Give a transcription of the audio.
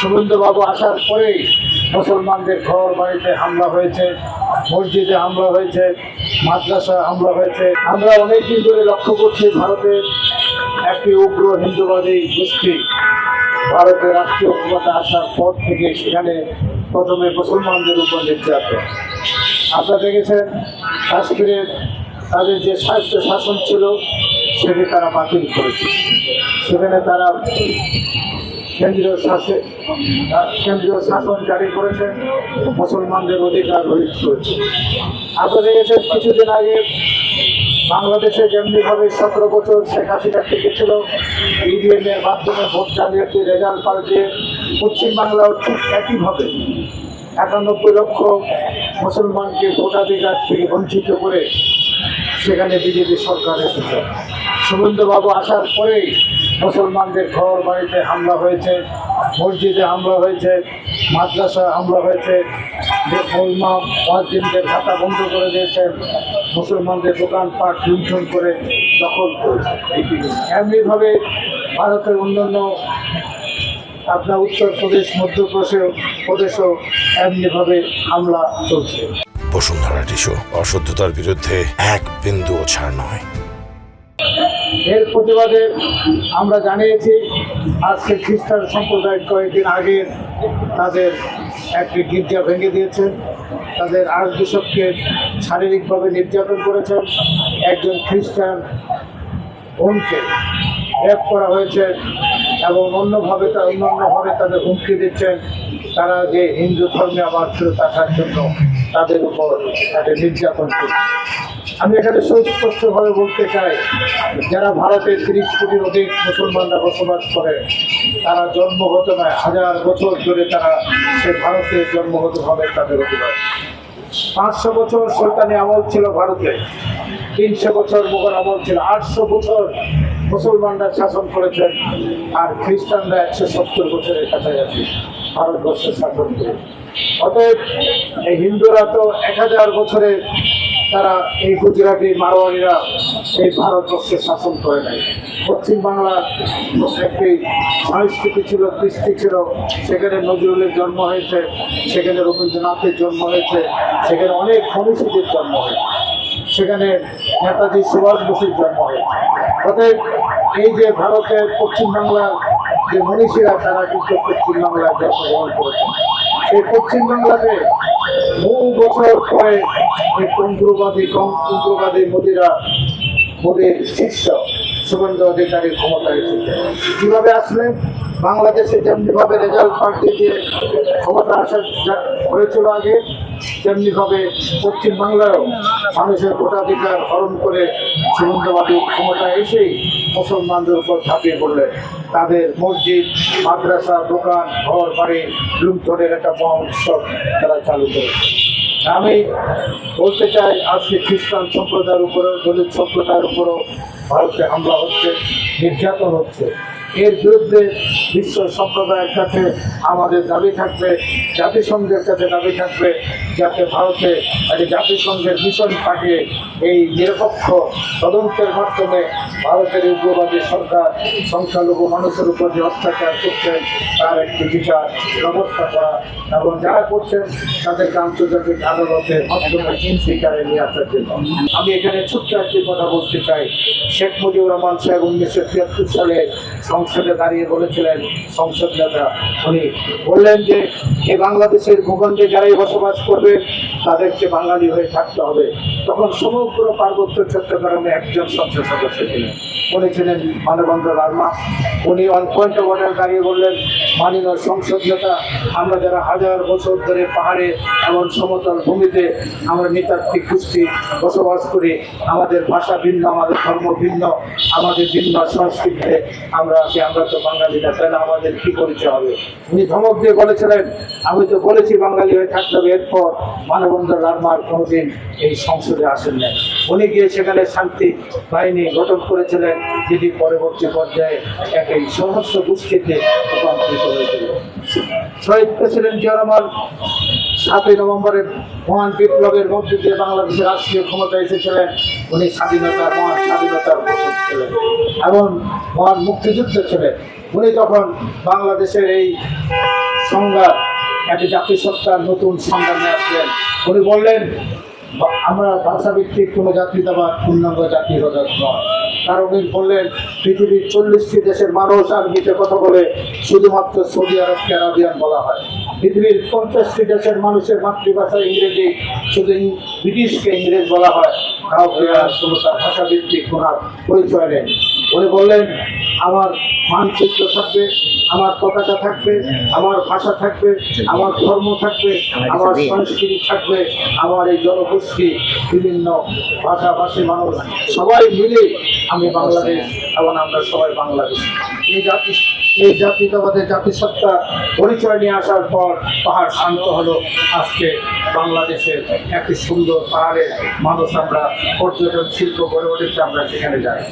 শুভেন্দুবাবু আসার পরেই মুসলমানদের ঘর বাড়িতে হামলা হয়েছে, মসজিদে হামলা হয়েছে, মাদ্রাসায় হামলা হয়েছে। আমরা অনেকদিন ধরে লক্ষ্য করছি ভারতের একটি উগ্র হিন্দুবাদী গোষ্ঠী ভারতের রাষ্ট্রীয় ক্ষমতা আসার পর থেকে সেখানে প্রথমে মুসলমানদের উপর নির্যাতন। আপনারা দেখেছেন কাশ্মীরের তাদের যে স্বাস্থ্য শাসন ছিল সেটি তারা বাতিল করেছে। সেখানে তারা কেন্দ্রীয় শাসন জারি করেছে, মুসলমানদের অধিকার রহিত করেছে। আপনারা দেখেছেন কিছুদিন আগে বাংলাদেশে যেমনিভাবে 17 বছর শেখ হাসিনা টিকেছিল, ইভিএমের মাধ্যমে ভোট জালিয়াতি রেজাল্ট পাল্টিয়ে পশ্চিমবাংলাও ঠিক একইভাবে 91 লক্ষ মুসলমানকে ভোটাধিকার থেকে বঞ্চিত করে সেখানে বিজেপি সরকার এসেছে। শুভেন্দুবাবু আসার পরেই মুসলমানদের ঘর বাড়িতে হামলা হয়েছে, মসজিদে হামলা হয়েছে, মাদ্রাসায় হামলা হয়েছে, মুয়াজ্জিনদের খাতা বন্ধ করে দিয়েছে, মুসলমানদের দোকানপাট লুণ্ঠন করে দখল করেছে। এমনিভাবে ভারতের অন্যান্য আপনার উত্তরপ্রদেশ, মধ্যপ্রদেশও এমনিভাবে হামলা চলছে। বসুন্ধরা টিস্যু অশুদ্ধতার বিরুদ্ধে এক বিন্দুও ছাড় নয়। এর প্রতিবাদে আমরা জানিয়েছি আজকে খ্রিস্টান সম্প্রদায় কয়েকদিন আগে তাদের একটি গির্জা ভেঙে দিয়েছেন, তাদের আর্চবিশপকে শারীরিকভাবে নির্যাতন করেছেন, একজন খ্রিস্টান বোনকে রেপ করা হয়েছে এবং অন্যভাবে তাদের হুমকি দিচ্ছেন তারা যে হিন্দু ধর্মে আবার ফেরত আসার জন্য তাদের উপর একটা নির্যাতন করছে। আমি এখানে সুস্পষ্টভাবে বলতে চাই, যারা ভারতের 30 কোটির অধিক মুসলমানরা বসবাস করে তারা জন্মগত নয়, হাজার বছর ধরে তারা সে ভারতে জন্মগতভাবে তাদের অধিকার। 500 বছর সুলতানি আমল ছিল ভারতে, 300 বছর মুঘল আমল ছিল, 800 বছর মুসলমানরা শাসন করেছেন, আর খ্রিস্টানরা 170 বছরের কাছাকাছি ভারতবর্ষের শাসন করে। অতএব এই হিন্দুরা তো 1000 বছরের তারা এই গুজরাটি মারোয়ারিরা এই ভারতবর্ষে শাসন করে নাই। পশ্চিমবাংলার একটি সংস্কৃতি ছিল, কৃষ্টি ছিল, সেখানে নজরুলের জন্ম হয়েছে, সেখানে রবীন্দ্রনাথের জন্ম হয়েছে, সেখানে অনেক মনীষীদের জন্ম হয়েছে, সেখানে নেতাজি সুভাষ বসুর জন্ম হয়েছে। অতএব এই যে ভারতের পশ্চিমবাংলার যে মনীষীরা তারা কিন্তু পশ্চিমবাংলায় জন্মগ্রহণ করেছেন। এই পশ্চিমবাংলাতে বহু বছর পরে এই তন্ত্রবাদী মোদীর শিষ্য শুভেন্দু অধিকারী ক্ষমতা এসেছে। কীভাবে আসলে বাংলাদেশে যেমনিভাবে রেজাল্ট পাল্টে দিয়ে ক্ষমতা আসা হয়েছিল আগে, তেমনিভাবে পশ্চিমবাংলায়ও মানুষের ভোটাধিকার হরণ করে শুভেন্দুবাবু ক্ষমতা এসেই মুসলমানদের উপর ঝাঁপিয়ে পড়লে তাদের মসজিদ, মাদ্রাসা, দোকান, ঘর বাড়ি লুণ্ঠনের একটা মহা উৎসব তারা চালু করেছে। আমি বলতে চাই আজকে খ্রিস্টান সম্প্রদায়ের উপরেও, দলিত সম্প্রদায়ের উপরও ভারতে হামলা হচ্ছে, নির্যাতন হচ্ছে। এর বিরুদ্ধে বিশ্ব সম্প্রদায়ের কাছে আমাদের দাবি থাকবে, জাতিসংঘের কাছে দাবি থাকবে, যাতে ভারতে একটা জাতিসংঘের মিশন পাঠিয়ে এই নিরপেক্ষ তদন্তের মাধ্যমে ভারতের উগ্রবাদী সরকার সংখ্যালঘু মানুষের উপর যে অত্যাচার করছেন তার একটি বিচার ব্যবস্থা করা এবং যারা করছেন তাদেরকে আন্তর্জাতিক আদালতের মাধ্যমে শিকারে নিয়ে আসার জন্য। আমি এখানে ছোট্ট একটি কথা বলতে চাই। শেখ মুজিবুর রহমান সাহেব 1973 সালে সংসদে দাঁড়িয়ে বলেছিলেন, সংসদ নেতা উনি বললেন যে এই বাংলাদেশের ভূখণ্ডে যারাই বসবাস করবে তাদেরকে বাঙালি হয়ে থাকতে হবে। তখন সমগ্র পার্বত্য চট্টগ্রামে একজন সংসদ সদস্য ছিলেন, উনি ছিলেন মানবেন্দ্র লারমা। উনি অন পয়েন্ট অফ অর্ডার দাঁড়িয়ে বললেন, মাননীয় সংসদ নেতা, আমরা যারা হাজার বছর ধরে পাহাড়ে এবং সমতল ভূমিতে আমরা নৃতাত্ত্বিক গোষ্ঠী বসবাস করি, আমাদের ভাষা ভিন্ন, আমাদের ধর্ম ভিন্ন, আমাদের ভিন্ন সংস্কৃতিতে আমরা তো বাঙালি না, তাহলে আমাদের কী পরিচয় হবে? উনি ধমক দিয়ে বলেছিলেন, আমি তো বলেছি বাঙালি হয়ে থাকতে হবে। এরপর মানবেন্দ্র লারমার কোনোদিন এই সংসদে আসেন নাই। উনি গিয়ে সেখানে শান্তি বাহিনী গঠন করেছিলেন, যেটি পরবর্তী পর্যায়ে এই সহস্র গোষ্ঠীতে রূপান্তরিত হয়েছিল। শহীদ প্রেসিডেন্ট জিয়া রহমান 7ই নভেম্বরের মহান বিপ্লবের মধ্যে দিয়ে বাংলাদেশের রাষ্ট্রীয় ক্ষমতা এসেছিলেন। উনি মহান স্বাধীনতার ঘোষক ছিলেন এবং মহান মুক্তিযুদ্ধ ছিলেন। উনি তখন বাংলাদেশের এই সংজ্ঞা, একটি জাতিসত্তার নতুন সংজ্ঞা নিয়ে আসলেন। উনি বললেন আমরা ভাষাভিত্তিক কোনো জাতীয়তাবাদ পূর্ণাঙ্গ জাতি হতে নয়। কারণ উনি বললেন পৃথিবীর 40টি দেশের মানুষ আরবিতে কথা বলে, শুধুমাত্র সৌদি আরবকে আরাবিয়ান বলা হয়। পৃথিবীর 50টি দেশের মানুষের মাতৃভাষা ইংরেজি, শুধু ব্রিটিশকে ইংরেজ বলা হয়। কাউকে আর কোনো তার ভাষাভিত্তিক কোনো পরিচয় নেই। উনি বললেন আমার মানচিত্র থাকবে, আমার পতাকা থাকবে, আমার ভাষা থাকবে, আমার ধর্ম থাকবে, আমার সংস্কৃতি থাকবে, আমার এই জনগোষ্ঠী, বিভিন্ন ভাষাভাষী মানুষ সবাই মিলে আমি বাংলাদেশ এবং আমরা সবাই বাংলাদেশ। এই জাতীয়তাবাদের জাতিসত্তা পরিচয় নিয়ে আসার পর পাহাড় শান্ত হলো। আজকে বাংলাদেশের একটি সুন্দর পাহাড়ে মানুষ আমরা পর্যটন শিল্প গড়ে উঠেছে, আমরা সেখানে যাই।